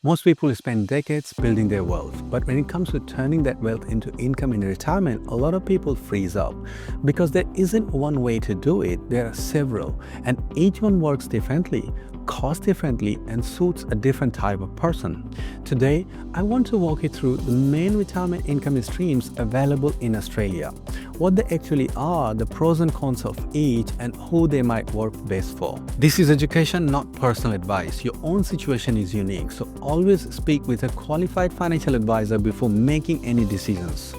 Most people spend decades building their wealth, but when it comes to turning that wealth into income in retirement, a lot of people freeze up because there isn't one way to do it. There are several, and each one works differently, costs differently, and suits a different type of person. Today, I want to walk you through the main retirement income streams available in Australia, what they actually are, the pros and cons of each, and who they might work best for. This is education, not personal advice. Your own situation is unique, so always speak with a qualified financial advisor before making any decisions.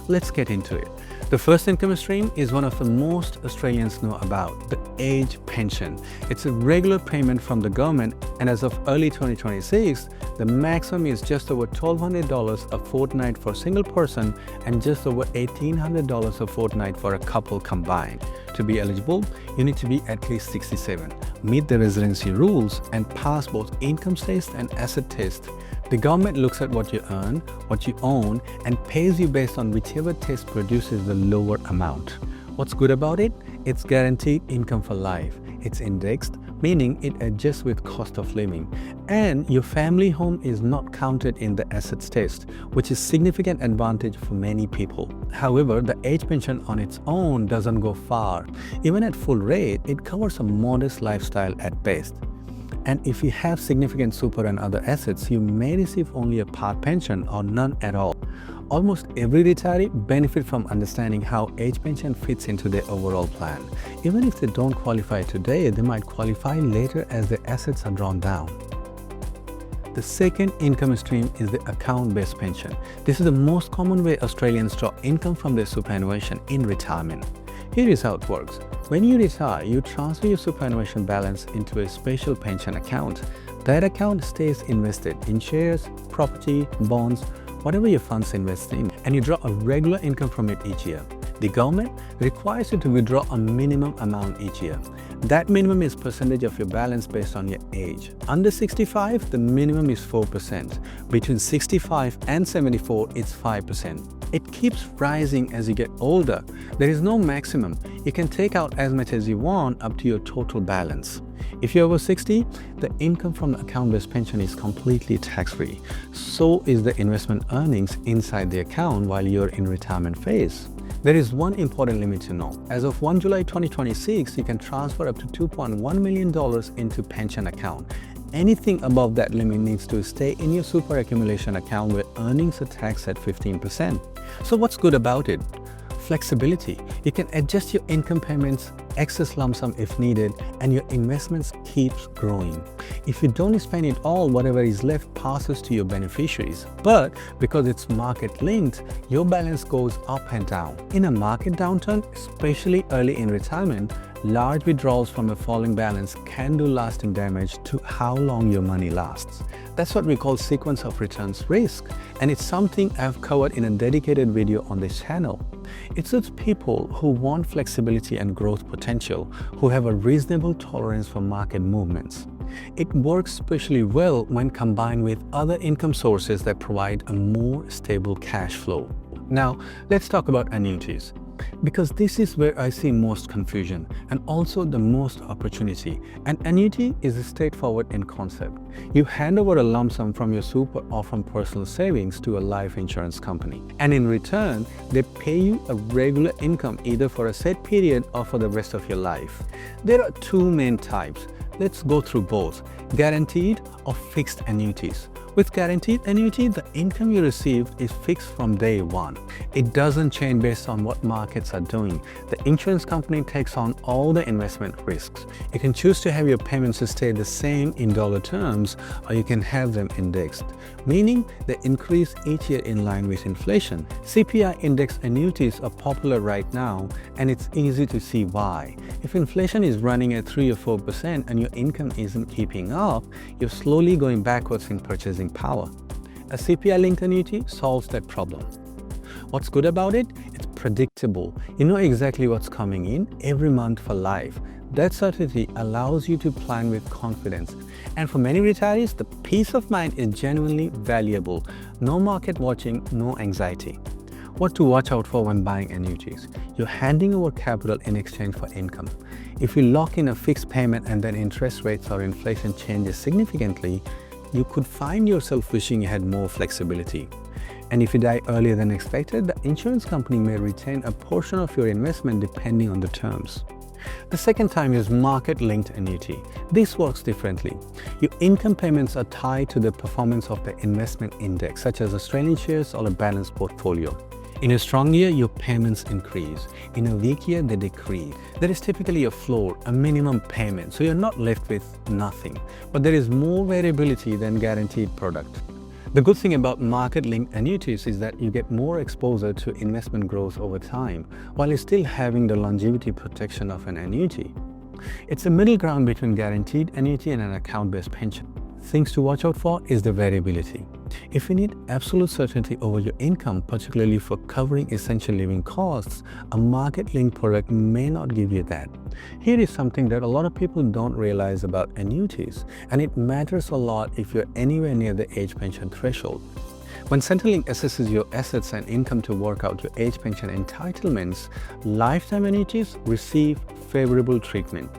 Let's get into it. The first income stream is one of the most Australians know about, the age pension. It's a regular payment from the government, and as of early 2026, the maximum is just over $1,200 a fortnight for a single person and just over $1,800 a fortnight for a couple combined. To be eligible, you need to be at least 67, meet the residency rules, and pass both income test and asset test. The government looks at what you earn, what you own, and pays you based on whichever test produces the lower amount. What's good about it? It's guaranteed income for life. It's indexed, meaning it adjusts with cost of living. And your family home is not counted in the assets test, which is a significant advantage for many people. However, the age pension on its own doesn't go far. Even at full rate, it covers a modest lifestyle at best. And if you have significant super and other assets, you may receive only a part pension or none at all. Almost every retiree benefits from understanding how age pension fits into their overall plan. Even if they don't qualify today, they might qualify later as their assets are drawn down. The second income stream is the account-based pension. This is the most common way Australians draw income from their superannuation in retirement. Here is how it works. When you retire, you transfer your superannuation balance into a special pension account. That account stays invested in shares, property, bonds, whatever your funds invest in, and you draw a regular income from it each year. The government requires you to withdraw a minimum amount each year. That minimum is percentage of your balance based on your age. Under 65, the minimum is 4%. Between 65 and 74, it's 5%. It keeps rising as you get older. There is no maximum. You can take out as much as you want up to your total balance. If you're over 60, the income from the account-based pension is completely tax-free. So is the investment earnings inside the account while you're in retirement phase. There is one important limit to know. As of 1 July 2026, you can transfer up to $2.1 million into pension account. Anything above that limit needs to stay in your super accumulation account where earnings are taxed at 15%. So what's good about it? Flexibility. You can adjust your income payments, excess lump sum if needed, and your investments keeps growing. If you don't spend it all, whatever is left passes to your beneficiaries. But because it's market linked, your balance goes up and down. In a market downturn, especially early in retirement, large withdrawals from a falling balance can do lasting damage to how long your money lasts. That's what we call sequence of returns risk, and it's something I've covered in a dedicated video on this channel. It suits people who want flexibility and growth potential, who have a reasonable tolerance for market movements. It works especially well when combined with other income sources that provide a more stable cash flow. Now, let's talk about annuities, because this is where I see most confusion and also the most opportunity. An annuity is straightforward in concept. You hand over a lump sum from your super or from personal savings to a life insurance company, and in return they pay you a regular income either for a set period or for the rest of your life. There are two main types. Let's go through both: guaranteed or fixed annuities. With guaranteed annuity, the income you receive is fixed from day one. It doesn't change based on what markets are doing. The insurance company takes on all the investment risks. You can choose to have your payments stay the same in dollar terms, or you can have them indexed, meaning they increase each year in line with inflation. CPI indexed annuities are popular right now, and it's easy to see why. If inflation is running at 3 or 4% and your income isn't keeping up, you're slowly going backwards in purchasing power. A CPI-linked annuity solves that problem. What's good about it? It's predictable. You know exactly what's coming in every month for life. That certainty allows you to plan with confidence. And for many retirees, the peace of mind is genuinely valuable. No market watching, no anxiety. What to watch out for when buying annuities? You're handing over capital in exchange for income. If you lock in a fixed payment and then interest rates or inflation changes significantly, you could find yourself wishing you had more flexibility. And if you die earlier than expected, the insurance company may retain a portion of your investment depending on the terms. The second type is market-linked annuity. This works differently. Your income payments are tied to the performance of the investment index, such as Australian shares or a balanced portfolio. In a strong year, your payments increase. In a weak year, they decrease. There is typically a floor, a minimum payment, so you're not left with nothing. But there is more variability than guaranteed product. The good thing about market-linked annuities is that you get more exposure to investment growth over time, while still having the longevity protection of an annuity. It's a middle ground between guaranteed annuity and an account-based pension. Things to watch out for is the variability. If you need absolute certainty over your income, particularly for covering essential living costs, a market-linked product may not give you that. Here is something that a lot of people don't realize about annuities, and it matters a lot if you're anywhere near the age pension threshold. When Centrelink assesses your assets and income to work out your age pension entitlements, lifetime annuities receive favorable treatment.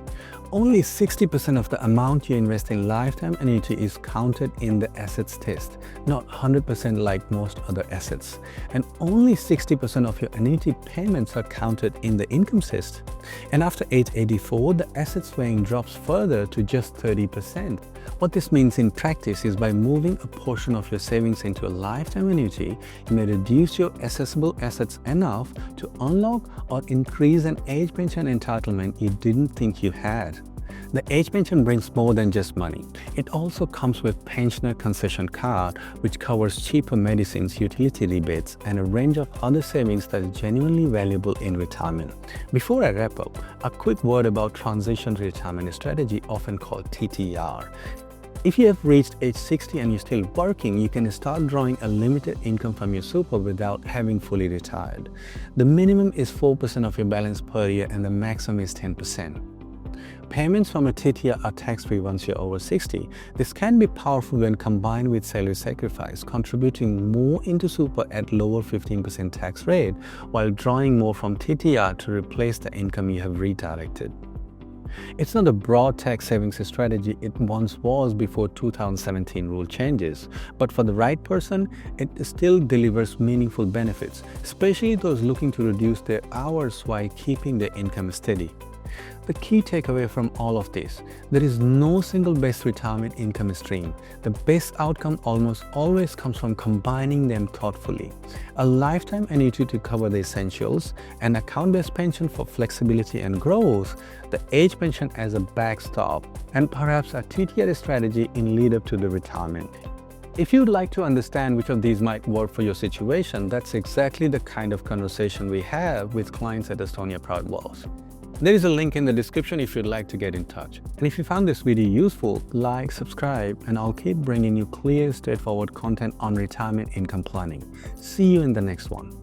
Only 60% of the amount you invest in lifetime annuity is counted in the assets test, not 100% like most other assets. And only 60% of your annuity payments are counted in the income test. And after age 84, the assets weighing drops further to just 30%. What this means in practice is by moving a portion of your savings into a lifetime annuity, you may reduce your assessable assets enough to unlock or increase an age pension entitlement you didn't think you had. The age pension brings more than just money. It also comes with pensioner concession card, which covers cheaper medicines, utility rebates, and a range of other savings that is genuinely valuable in retirement. Before I wrap up, a quick word about transition retirement strategy, often called TTR. If you have reached age 60 and you're still working, you can start drawing a limited income from your super without having fully retired. The minimum is 4% of your balance per year and the maximum is 10%. Payments from a TTR are tax-free once you're over 60. This can be powerful when combined with salary sacrifice, contributing more into super at lower 15% tax rate, while drawing more from TTR to replace the income you have redirected. It's not a broad tax savings strategy it once was before 2017 rule changes, but for the right person, it still delivers meaningful benefits, especially those looking to reduce their hours while keeping their income steady. The key takeaway from all of this: there is no single best retirement income stream. The best outcome almost always comes from combining them thoughtfully. A lifetime annuity to cover the essentials, an account-based pension for flexibility and growth, the age pension as a backstop, and perhaps a TTR strategy in lead-up to the retirement. If you'd like to understand which of these might work for your situation, that's exactly the kind of conversation we have with clients at Estonia Proud Wealth. There is a link in the description if you'd like to get in touch. And if you found this video useful, like, subscribe, and I'll keep bringing you clear, straightforward content on retirement income planning. See you in the next one.